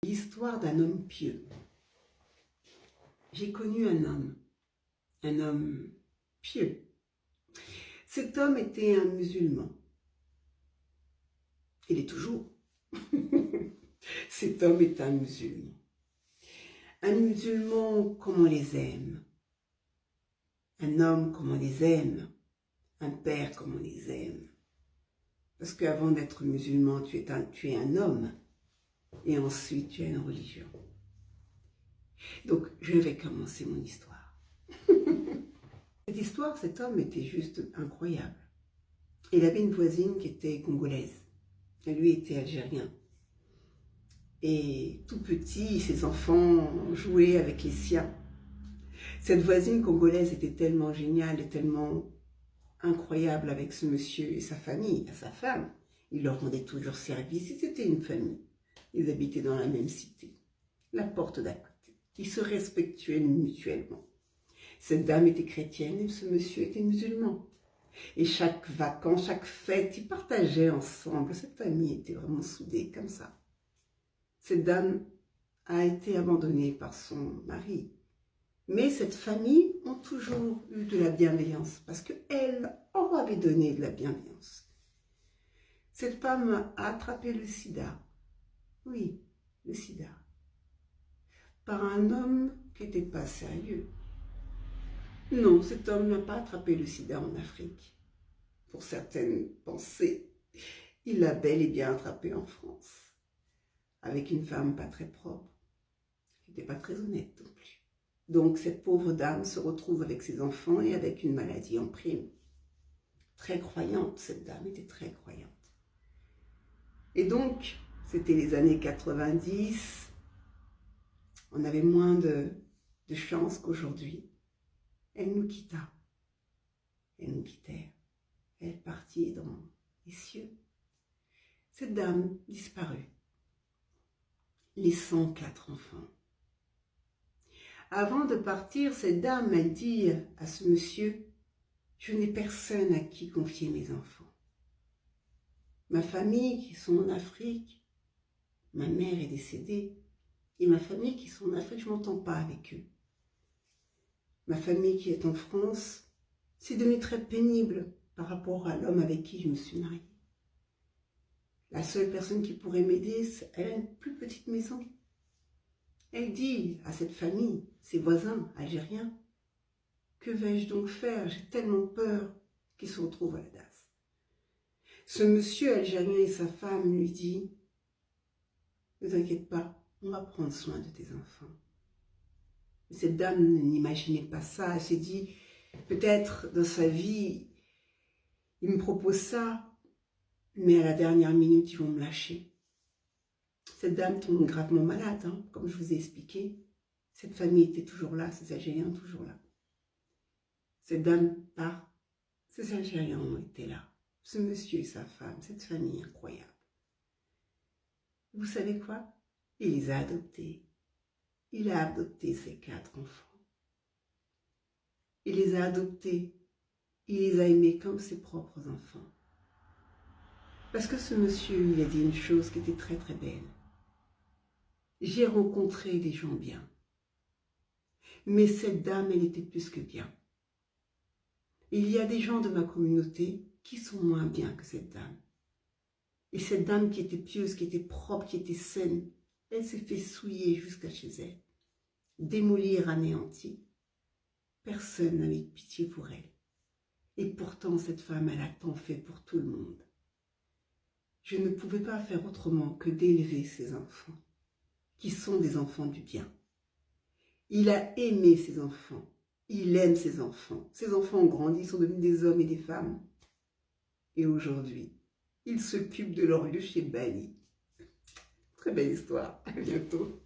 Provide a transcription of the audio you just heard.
L'histoire d'un homme pieux. J'ai connu un homme pieux. Cet homme était un musulman. Il est toujours. Cet homme est un musulman. Un musulman comme on les aime. Un homme comme on les aime. Un père comme on les aime. Parce qu'avant d'être musulman, tu es un homme. Et ensuite, tu as une religion. Donc, je vais commencer mon histoire. Cette histoire, cet homme était juste incroyable. Il avait une voisine qui était congolaise. Et lui était algérien. Et tout petit, ses enfants jouaient avec les siens. Cette voisine congolaise était tellement géniale et tellement incroyable avec ce monsieur et sa famille, sa femme. Il leur rendait toujours service et c'était une famille. Ils habitaient dans la même cité, la porte d'à côté. Ils se respectaient mutuellement. Cette dame était chrétienne et ce monsieur était musulman. Et chaque vacances, chaque fête, ils partageaient ensemble. Cette famille était vraiment soudée comme ça. Cette dame a été abandonnée par son mari. Mais cette famille ont toujours eu de la bienveillance parce qu'elle en avait donné de la bienveillance. Cette femme a attrapé le sida. Oui, le sida. Par un homme qui n'était pas sérieux. Non, cet homme n'a pas attrapé le sida en Afrique. Pour certaines pensées, il l'a bel et bien attrapé en France. Avec une femme pas très propre, qui n'était pas très honnête non plus. Donc cette pauvre dame se retrouve avec ses enfants et avec une maladie en prime. Très croyante, cette dame était très croyante. Et donc, c'était les années 90, on avait moins de chance qu'aujourd'hui. Elle nous quitta. Elle nous quittait. Elle partit dans les cieux. Cette dame disparut, laissant 4 enfants. Avant de partir, cette dame m'a dit à ce monsieur, « Je n'ai personne à qui confier mes enfants. Ma famille qui sont en Afrique, ma mère est décédée, et ma famille qui sont en Afrique, je ne m'entends pas avec eux. Ma famille qui est en France, c'est devenu très pénible par rapport à l'homme avec qui je me suis mariée. La seule personne qui pourrait m'aider, elle a une plus petite maison. » Elle dit à cette famille, ses voisins algériens, « Que vais-je donc faire? J'ai tellement peur qu'ils se retrouvent à la DAS. » Ce monsieur algérien et sa femme lui dit, « Ne t'inquiète pas, on va prendre soin de tes enfants. » Mais cette dame n'imaginait pas ça. Elle s'est dit, peut-être dans sa vie, il me propose ça, mais à la dernière minute, ils vont me lâcher. Cette dame tombe gravement malade, hein, comme je vous ai expliqué. Cette famille était toujours là, ces Algériens toujours là. Cette dame part, ces Algériens ont été là. Ce monsieur et sa femme, cette famille incroyable. Vous savez quoi? Il les a adoptés. Il a adopté ses 4 enfants. Il les a adoptés. Il les a aimés comme ses propres enfants. Parce que ce monsieur, il a dit une chose qui était très très belle. J'ai rencontré des gens bien. Mais cette dame, elle était plus que bien. Il y a des gens de ma communauté qui sont moins bien que cette dame. Et cette dame qui était pieuse, qui était propre, qui était saine, elle s'est fait souiller jusqu'à chez elle. Démolir, anéantir. Personne n'avait pitié pour elle. Et pourtant, cette femme, elle a tant fait pour tout le monde. Je ne pouvais pas faire autrement que d'élever ses enfants, qui sont des enfants du bien. Il a aimé ses enfants. Il aime ses enfants. Ses enfants ont grandi, sont devenus des hommes et des femmes. Et aujourd'hui, il s'occupe de leur lieu chez Bali. Très belle histoire. À bientôt.